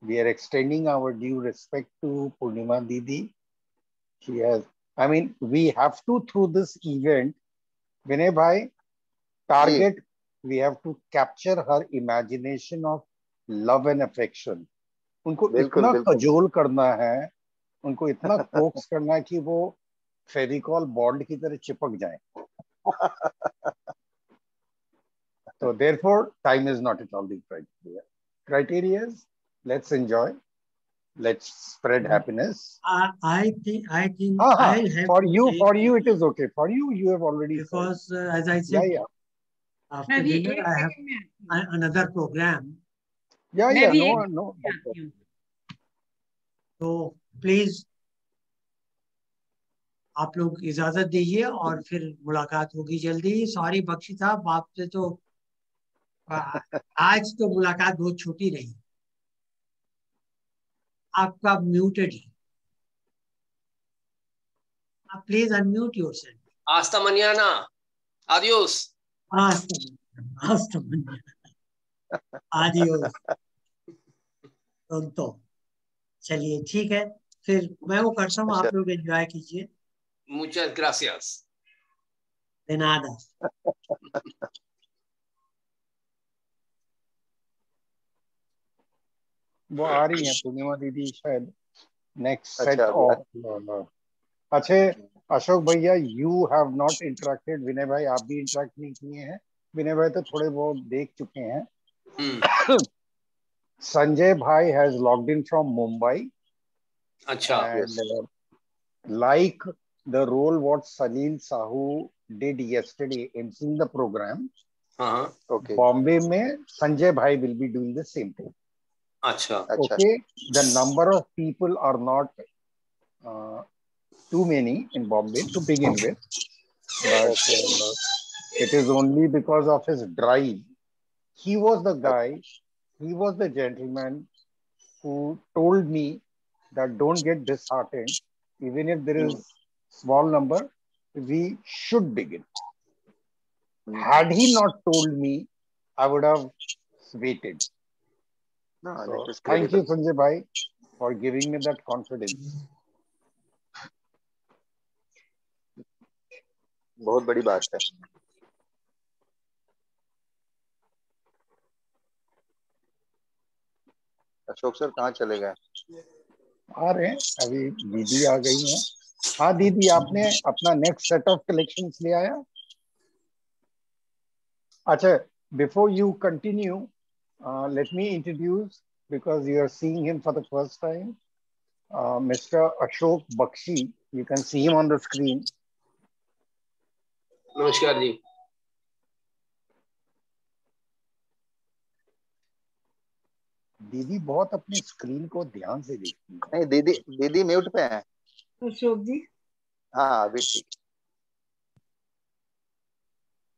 S2: we are extending our due respect to Purnima Didi. She has, I mean, we have to, through this event, Vinay Bhai, target, we have to capture her imagination of love and affection. उनको
S5: बिल्कुल
S2: इतना
S5: बिल्कुल।
S2: Cajole करना है, उनको इतना Cokes करना है कि वो फेविकॉल बॉन्ड की तरह चिपक जाए. So therefore, time is not at all the criteria. Criteria is let's enjoy, let's spread happiness.
S1: I think
S2: I'll
S1: I'll have
S2: for
S1: to
S2: you
S1: take,
S2: it is okay. For you have already
S1: because
S2: said.
S1: as I said,
S2: Yeah.
S1: after
S3: मैं भी
S1: dinner
S3: एक
S1: I have
S3: second में आती हूँ,
S1: another program.
S3: मैं भी एक
S2: No.
S3: Second में आती हूँ।
S1: तो प्लीज आप लोग इजाजत दीजिए और फिर मुलाकात होगी जल्दी। सॉरी बख्शी साहब, आपसे तो आज तो मुलाकात बहुत छोटी रही। आपका म्यूटेड है, आप please unmute yourself.
S6: Hasta mañana. Adiós.
S1: hasta mañana, adiós, pronto। चलिए ठीक है, फिर मैं वो करता हूँ, आप लोग एंजॉय कीजिए।
S6: Muchas gracias.
S1: De nada।
S2: वो आ रही है पूर्णिमा दीदी शायद नेक्स्ट सेट
S5: अच्छा,
S2: ऑफ। अच्छे अशोक भैया, यू हैव नॉट इंटरेक्टेड। विनय भाई आप भी इंटरेक्ट नहीं किए हैं। विनय भाई तो थोड़े बहुत देख चुके हैं। संजय भाई has logged in from Mumbai
S6: अच्छा।
S2: and like the role what Salil Sahu did yesterday emceeing the program,
S5: okay,
S2: Bombay में संजय भाई will be doing the same thing.
S6: अच्छा।
S2: Okay, the number of people are not too many in Bombay to begin with, but it is only because of his drive. He was the guy, he was the gentleman who told me that don't get disheartened, even if there is small number, we should begin. Had he not told me, I would have waited.
S5: No,
S2: So,
S5: that is
S2: thank you,
S5: credible.
S2: Sanjay Bhai, for giving me that confidence.
S5: बहुत बड़ी बात है। Ashok sir कहाँ चले गए?
S2: आ रहे हैं, अभी दीदी आ गई हैं। हाँ दीदी, आपने अपना नेक्स्ट सेट ऑफ कलेक्शंस ले आया? अच्छा, before you continue, let me introduce, because you are seeing him for the first time, Mr. Ashok Bakshi. You can see him on the screen.
S6: नमस्कार जी।
S2: दीदी बहुत अपनी स्क्रीन को ध्यान से देखती है।
S5: नहीं, दीदी म्यूट पे हैं।
S3: अशोक जी,
S5: हाँ अभी ठीक।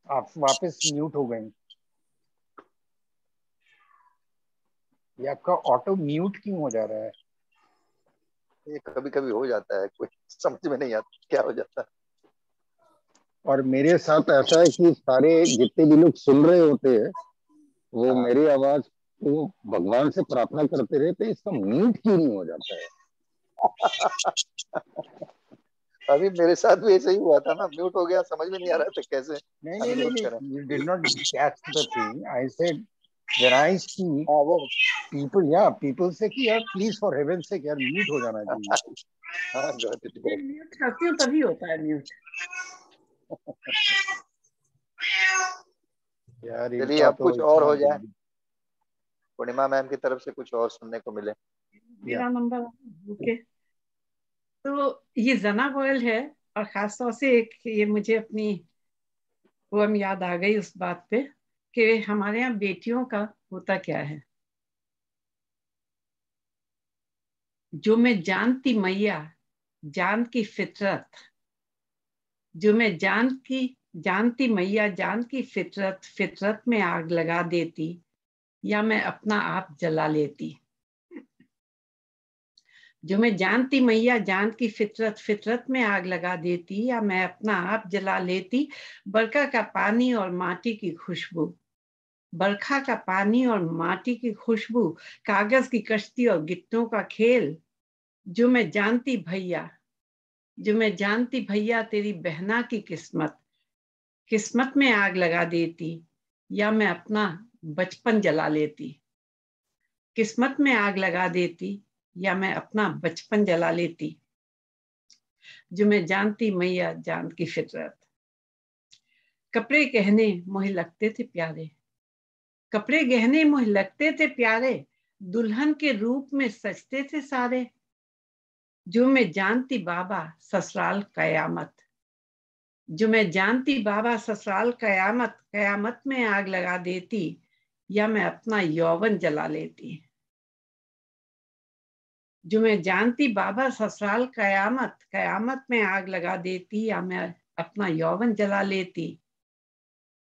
S2: आप वापस म्यूट हो गए। ये आपका ऑटो म्यूट क्यों हो जा रहा है?
S5: ये कभी कभी हो जाता है, कुछ समझ में नहीं आता क्या हो जाता है।
S2: और मेरे साथ ऐसा है कि सारे जितने भी लोग सुन रहे होते हैं वो
S5: हाँ।
S2: मेरी आवाज को भगवान से प्रार्थना करते रहते, इसका म्यूट क्यों नहीं हो जाता है।
S5: अभी मेरे साथ भी ऐसे ही हुआ था ना, म्यूट हो गया, समझ में नहीं आ रहा था कैसे
S2: नहीं नहीं नहीं
S5: अनम्यूट करें।
S2: नहीं, you did not catch the thing. I said when I speak,
S5: हाँ वो,
S2: people say कि यार प्लीज फॉर हेवन से यार म्यूट हो जाना चाहिए।
S5: हाँ got it, got it।
S3: Mute करती हूँ तभी होता है म्यूट।
S2: यार
S5: चलिए
S2: इनका
S5: अब
S2: तो
S5: कुछ और
S2: इतना
S5: हो जाए,
S2: जल्दी।
S5: पूर्णिमा मैम की तरफ से कुछ और सुनने को मिले।
S3: मेरा नंबर ओके। तो ये जना गोयल है, और खासतौर से एक ये मुझे अपनी पोएम याद आ गई उस बात पे कि हमारे यहाँ बेटियों का होता क्या है। जो मैं जानती मैया जान की फितरत, जो मैं जानती मैया जान की फितरत, फितरत में आग लगा देती या मैं अपना आप जला लेती। जो मैं जानती मैया जान की फितरत, फितरत में आग लगा देती या मैं अपना आप जला लेती। बरखा का पानी और माटी की खुशबू, बरखा का पानी और माटी की खुशबू, कागज की कश्ती और गिट्टों का खेल। जो मैं जानती भैया, जो मैं जानती भैया तेरी बहना की किस्मत, किस्मत में आग लगा देती या मैं अपना बचपन जला लेती। किस्मत में आग लगा देती या मैं अपना बचपन जला लेती। जो मैं जानती मैया जान की फितरत। कपड़े गहने मोहे लगते थे प्यारे, कपड़े गहने मोहे लगते थे प्यारे, दुल्हन के रूप में सजते थे सारे। जो मैं जानती बाबा ससुराल कयामत, जो मैं जानती बाबा ससुराल कयामत, कयामत में आग लगा देती या मैं अपना यौवन जला लेती। जो मैं जानती बाबा ससुराल कयामत, कयामत में आग लगा देती या मैं अपना यौवन जला लेती।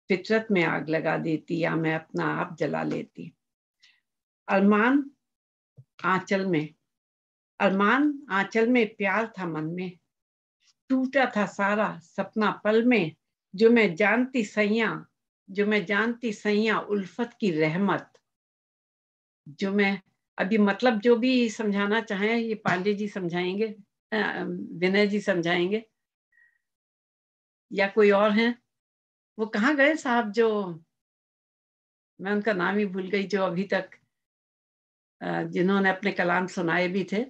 S3: फितरत में आग लगा देती या मैं अपना आप जला लेती। अरमान आंचल में, अरमान आंचल में प्यार था मन में, टूटा था सारा सपना पल में। जो मैं जानती सैया, जो मैं जानती सैया उल्फत की रहमत। जो मैं अभी मतलब जो भी समझाना चाहें ये पांडे जी समझाएंगे, विनय जी समझाएंगे या कोई और हैं। वो कहाँ गए साहब, जो मैं उनका नाम ही भूल गई, जो अभी तक जिन्होंने अपने कलाम सुनाए भी थे।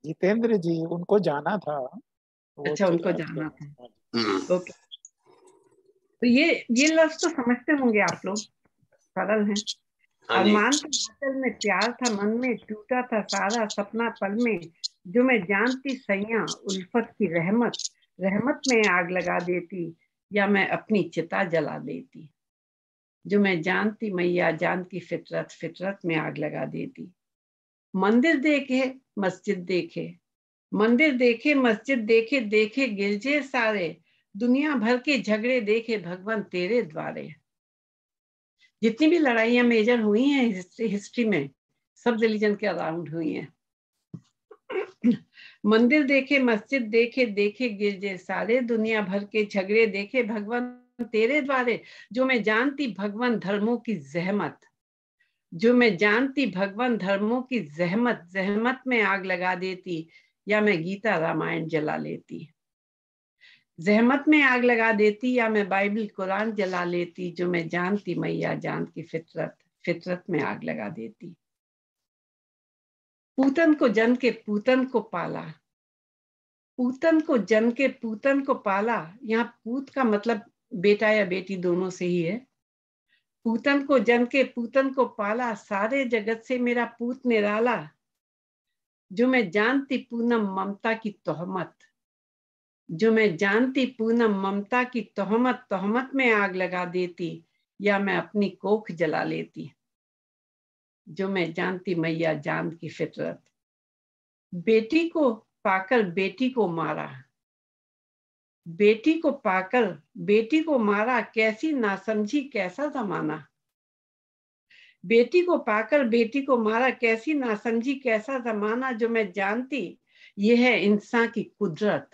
S4: जितेंद्र जी, उनको जाना था, वो
S3: अच्छा उनको
S4: चले
S3: जाना था,
S6: हम्म,
S3: ओके। तो ये लफ्ज तो समझते होंगे आप लोग, सरल हैं।
S6: हाँ जी।
S3: अरमान था आंचल में प्यार था मन में, टूटा था सारा सपना पल में। जो मैं जानती सैया उल्फत की रहमत, रहमत में आग लगा देती या मैं अपनी चिता जला देती। जो मैं जानती मैया जान की फितरत, फितरत में आग लगा देती। मंदिर देखे मस्जिद देखे, मंदिर देखे मस्जिद देखे, देखे गिरजे सारे, दुनिया भर के झगड़े देखे भगवान तेरे द्वारे। जितनी भी लड़ाइयां मेजर हुई हैं हिस्ट्री में, सब रिलीजन के अराउंड हुई हैं। मंदिर देखे मस्जिद देखे, देखे गिरजे सारे, दुनिया भर के झगड़े देखे भगवान तेरे द्वारे। जो मैं जानती भगवान धर्मों की जहमत, जो मैं जानती भगवान धर्मों की जहमत, जहमत में आग लगा देती या मैं गीता रामायण जला लेती। जहमत में आग लगा देती या मैं बाइबल कुरान जला लेती। जो मैं जानती मैया जान की फितरत, फितरत में आग लगा देती। पूतन को जन के पूतन को पाला, पूतन को जन के पूतन को पाला। यहाँ पूत का मतलब बेटा या बेटी दोनों से ही है। पूतन को जन के पूतन को पाला, सारे जगत से मेरा पूत निराला। जो मैं जानती पूनम ममता की तोहमत, जो मैं जानती पूनम ममता की तोहमत, तोहमत में आग लगा देती या मैं अपनी कोख जला लेती। जो मैं जानती मैया जान की फितरत। बेटी को पाकर बेटी को मारा, बेटी को पाकर बेटी को मारा, कैसी नासमझी कैसा जमाना। बेटी को पाकर बेटी को मारा, कैसी नासमझी कैसा जमाना। जो मैं जानती ये है इंसान की कुदरत।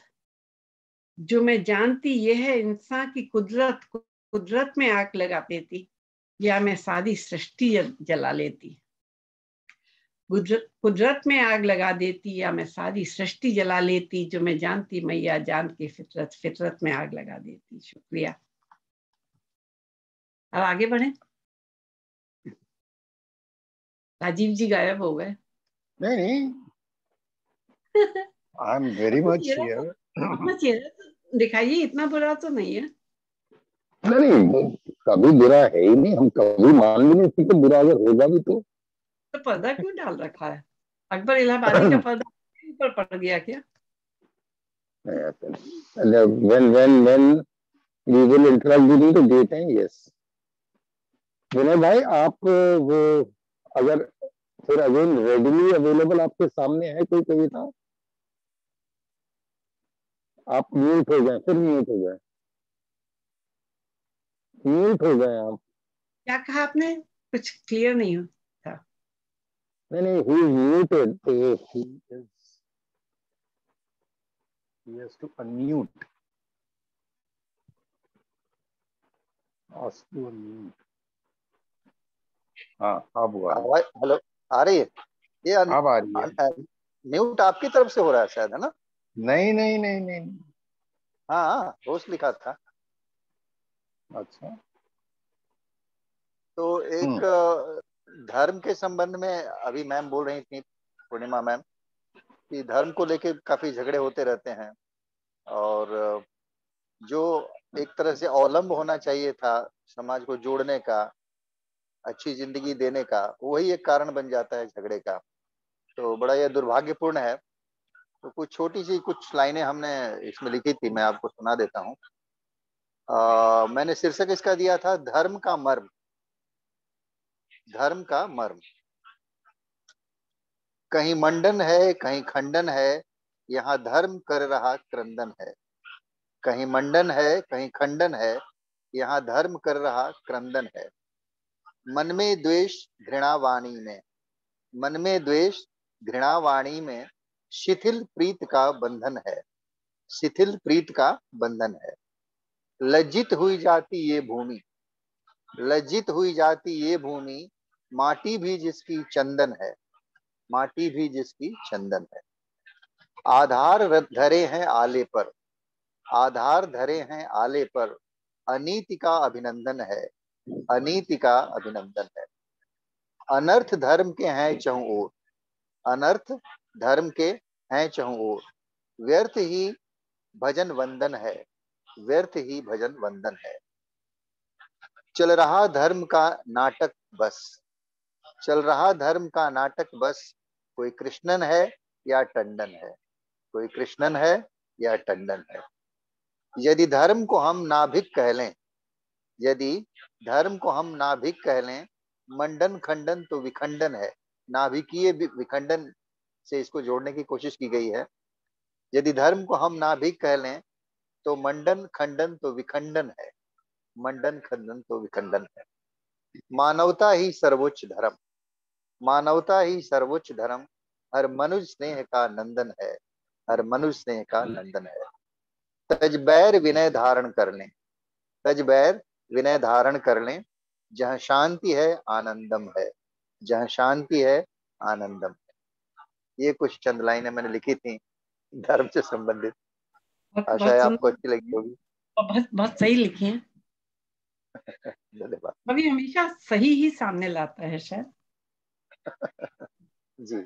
S3: जो मैं जानती ये है इंसान की कुदरत, कुदरत में आग लगा देती या मैं सारी सृष्टि जला लेती। कुदरत में आग लगा देती या मैं सारी सृष्टि जला लेती। जो मैं जानती मैया जान के फितरत, फितरत में आग लगा देती। शुक्रिया। अब आगे बढ़े। राजीव जी गायब हो गए।
S2: नहीं, I am very much here.
S3: चेहरा तो दिखाइए, इतना बुरा तो नहीं है।
S2: नहीं, कभी बुरा है ही नहीं। हम कभी मान भी नहीं सकते बुरा अगर होगा भी तो
S3: पर्दा क्यों डाल रखा है? अकबर इलाहाबादी का पर्दा ऊपर पड़ गया क्या?
S2: when we will interact during the daytime, yes. विनय भाई, आप वो अगर फिर अगेन रेडीली अवेलेबल आपके सामने है कोई कविता, आप म्यूट हो गए, फिर म्यूट हो गए, म्यूट हो गए आप।
S3: क्या कहा आपने? कुछ क्लियर नहीं हो था।
S2: नहीं, he is muted. He has to unmute. Ask to unmute. हाँ, अब हुआ।
S5: आवाज हेलो आ रही है? ये
S2: अब आ रही है।
S5: म्यूट आपकी तरफ से हो रहा है शायद, है ना?
S2: नहीं नहीं नहीं नहीं।
S5: हाँ, होस्ट लिखा था।
S2: अच्छा,
S5: तो एक धर्म के संबंध में अभी मैम बोल रही थी, पूर्णिमा मैम, कि धर्म को लेके काफी झगड़े होते रहते हैं और जो एक तरह से अवलंब होना चाहिए था समाज को जोड़ने का, अच्छी जिंदगी देने का, वही एक कारण बन जाता है झगड़े का। तो बड़ा यह दुर्भाग्यपूर्ण है। तो कुछ छोटी सी कुछ लाइनें हमने इसमें लिखी थी, मैं आपको सुना देता हूँ। मैंने शीर्षक इसका दिया था धर्म का मर्म। धर्म का मर्म। कहीं मंडन है कहीं खंडन है, यहाँ धर्म कर रहा क्रंदन है। कहीं मंडन है कहीं खंडन है, यहाँ धर्म कर रहा क्रंदन है। मन में द्वेष घृणा वाणी में, मन में द्वेष घृणा वाणी में, शिथिल प्रीत का बंधन है। शिथिल प्रीत का बंधन है। लज्जित हुई जाती ये भूमि, लज्जित हुई जाती ये भूमि, माटी भी जिसकी चंदन है, माटी भी जिसकी चंदन है। आधार धरे हैं आले पर, आधार धरे हैं आले पर, अनीति का अभिनंदन है, अनीति का अभिनंदन है। अनर्थ धर्म के हैं चहुं ओर, अनर्थ धर्म के हैं चहुं ओर, व्यर्थ ही भजन वंदन है, व्यर्थ ही भजन वंदन है। चल रहा धर्म का नाटक बस, चल रहा धर्म का नाटक बस, कोई कृष्णन है या टंडन है, कोई कृष्णन है या टंडन है। यदि धर्म को हम नाभिक कह लें, यदि धर्म को हम नाभिक कह लें, मंडन खंडन तो विखंडन है। नाभिकीय विखंडन से इसको जोड़ने की कोशिश की गई है। यदि धर्म को हम नाभिक कह लें तो मंडन खंडन तो विखंडन है, मंडन खंडन तो विखंडन है। मानवता ही सर्वोच्च धर्म, मानवता ही सर्वोच्च धर्म, हर मनुष्य स्नेह का नंदन है, हर मनुष्य स्नेह का नंदन है। तज बैर विनय धारण कर लें, तज बैर विनय धारण कर लें, जहाँ शांति है आनंदम है, जहाँ शांति है आनंदम है। ये कुछ चंद लाइनें मैंने लिखी थी धर्म से संबंधित। आशा है आपको अच्छी लगी होगी।
S3: बहुत बहुत सही लिखी है।
S5: धन्यवाद।
S3: कभी हमेशा सही ही सामने लाता है शायद।
S5: जी।